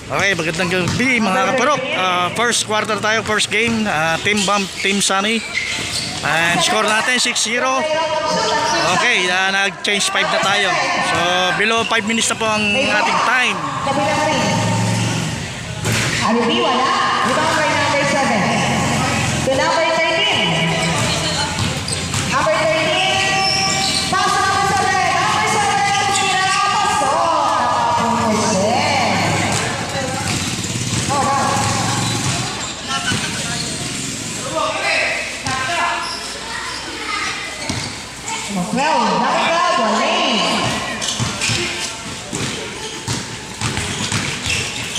Okay, magandang gabi mga kaparok. First quarter tayo, first game. Team Bump, Team Sunny. And score natin 6-0. Okay, nag-change 5 na tayo. So, below 5 minutes na po ang ating time. Alibi, wala. Rebound number 7. To number 13. Number 13. Pass number 7. Number 7. Tira. Pasok. Well, number 12. Wale.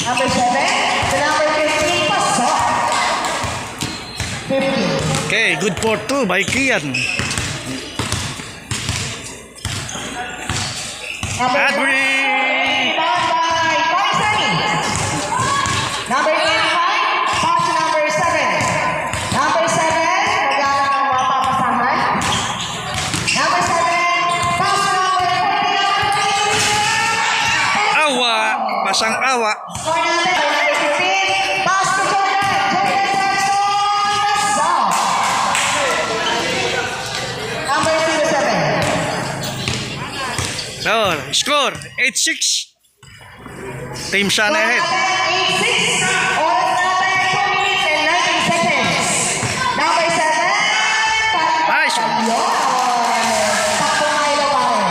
Number 7. Number 15, pasok. 15. Okay, good for 2 by Kian. Adri! Number 85, pass number 7. Number 7, magana ang mga papasahan. Number 7, pass number 49. Awa! Pasang awa. Score natin, number 15, pass to Jordan. Jordan Jackson, pasok. Number 07. So, score 8-6. Team Sunny ahead. 8-6. Oras natin 2 minutes and 19 seconds. Number 7. Nice. Takbo nga ilo pa rin.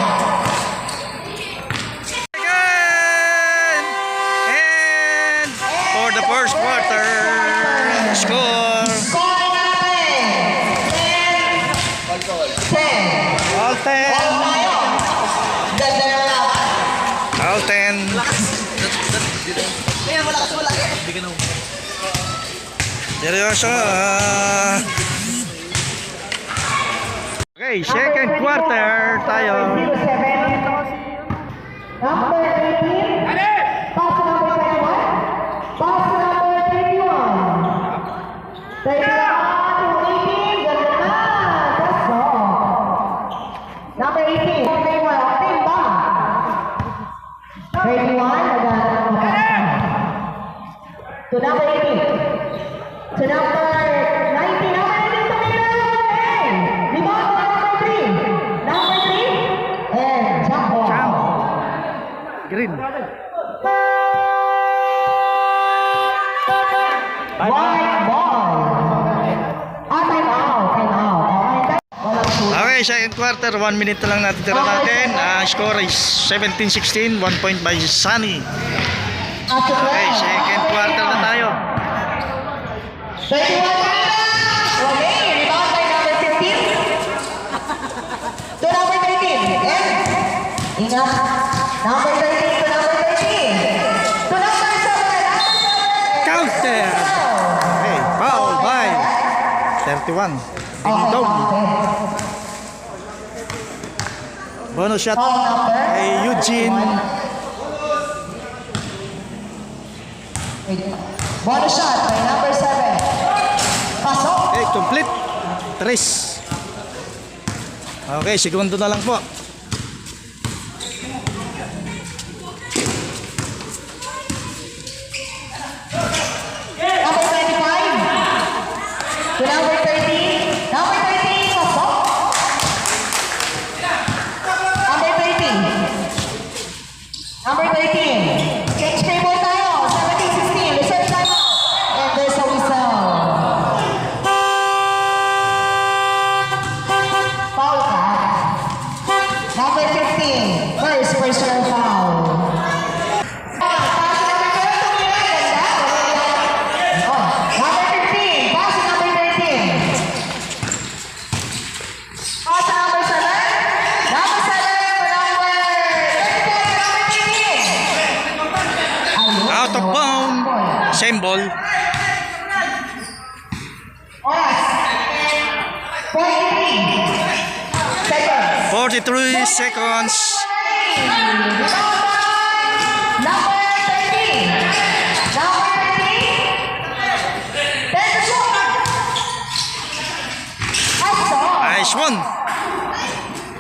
Again! And for the first quarter, score Score natin. 10. all 10. All tayo. Ganda na lang. All 10. Kaya malakas mo lagi. Seryoso. Okay, second quarter tayo. 07. Number 18. Pass to number 21. Pass to number 31. 31 to 18. Ganda na. That's all. Number 18. Okay, well, team ba? 31. Nagana ang makasan. To number 18. To number 19. Number 19 to Hey! Rebound by number 3. Number 3. And jump ball. Jump. Green. White ball. Time out. Time out. Walang shoot. Okay, second quarter, 1 minute na lang natin tira natin. Score is 17-16, 1 point by Sunny. After Okay, second quarter na tayo. 31 Okay, rebound by number 15. To number 13. And ingat. Number 13 to number 13. To number 7. Counter. Okay, foul by 31. Ding dong. Bonus shot Foul number. kay Eugene. Bonus shot by number 7. Pasok. Okay, complete. 3. Okay, segundo na lang po. Number 25. To number 13. Number 13, pasok. Number 13. Number 13. Change table tayo. 17-16. Reserve time out. And there's a whistle. Foul ka. Number 15. First personal foul. Number 15, pass to number 13. Pass to number 7. Number 7 to number 13. Ayun. Out of bound. Same ball. Oras. 43 seconds. 43 seconds. Number 13. Number 13. 10 to shoot. Nice one.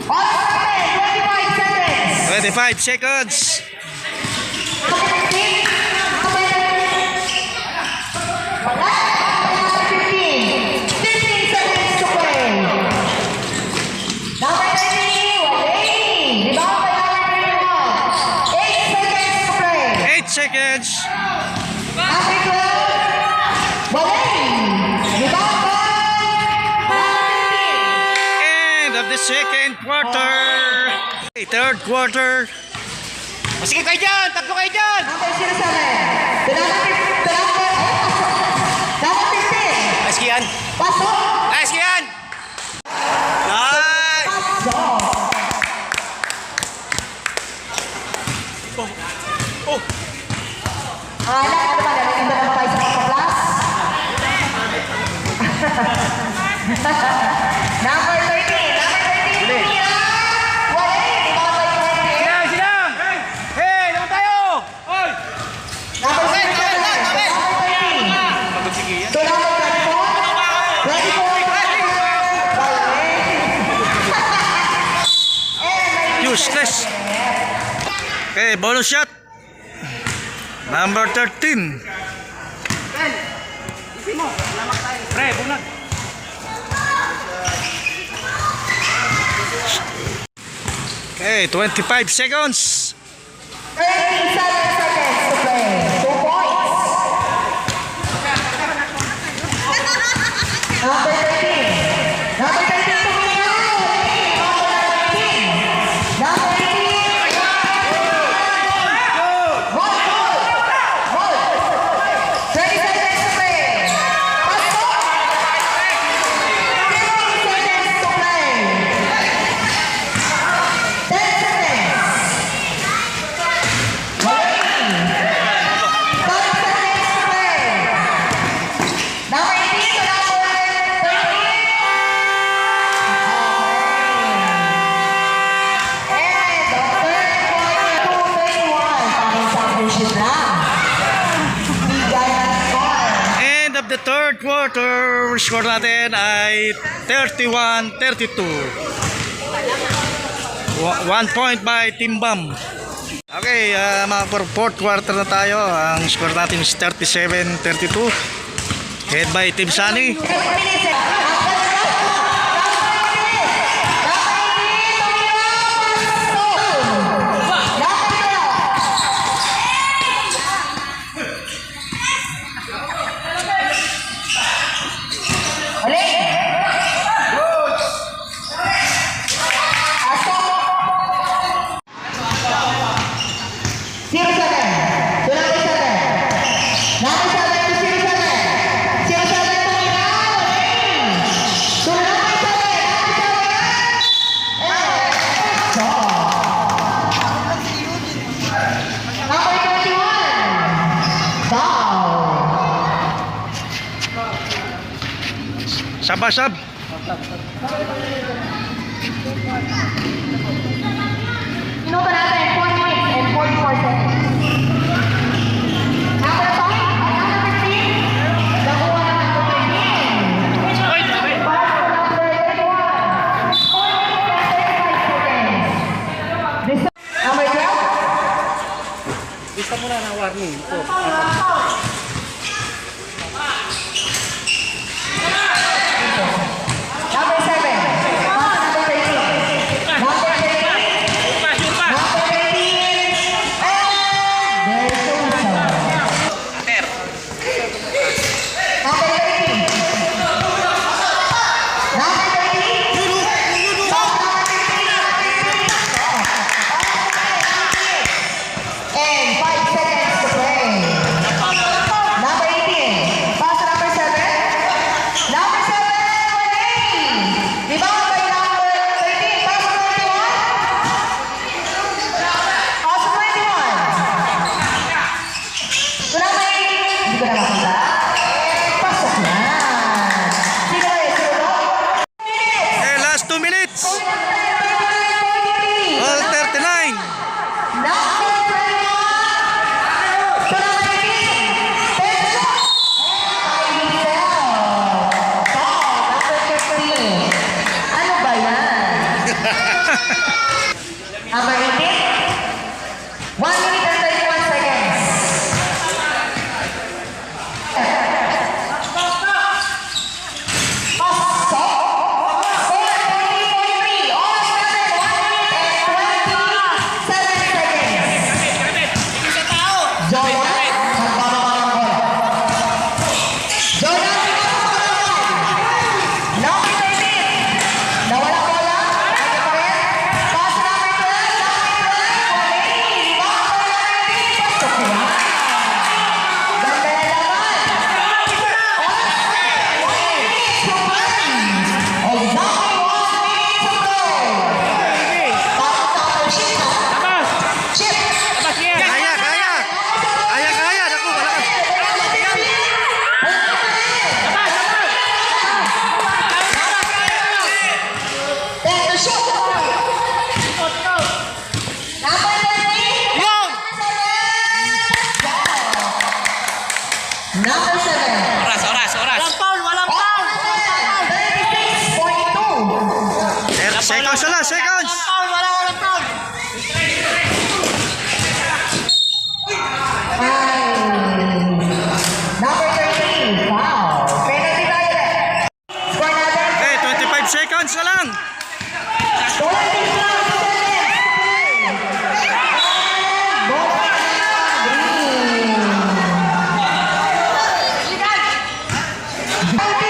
Oras natin, 25 seconds. 25 seconds. Number 15. Number Number 15. 15 seconds to play. Number 30, Wale. Rebound by number 31. 8 seconds to play. 8 seconds. Number 12, Wale. Rebound by End of the second quarter. Okay, third quarter. Sige kayo dyan! Tatlo kayo dyan! number 07. The number 15. Ayos yan! Pasok. Ayos yan! Nice! Pasok. Oh! Anak, ano ba? Nalagyan ba naman tayo sa mga class? Number 13. Number 13. Mia. Wale. Rebound by 20. Silang! Silang! Hey! Naman tayo! Oy! Number 7. Number 13. To number 24. 24. Useless. Okay, bonus shot. Number 13. Pre, bunag! Okay, 25 seconds. 37 seconds to play. 2 points. Number 13. Number 13 to Mia. Number 18. Number 18. Goal. 20 seconds to play. Pasok. 15 seconds to play. 10 seconds. Wait. 5 seconds to play. Number 18 to number 13. And the third quarter, 2:21. Parang championship na. Bigay ng score. End of the third quarter, score natin ay 31-32. 1 point by Team Bam. Okay, mga fourth quarter na tayo. Ang score natin is 37-32. Head by Team Sunny. 7 minutes. Sabasab. Inupa natin 4 minutes and 44 seconds. Number 5, number 15, nakuha na number 13. Pass to number 31. 4 minutes and 35 seconds. Number 12. Lista mo na ng warning. Ito. Number 7. Pass to number 13. Number 13. Number 13. And 18.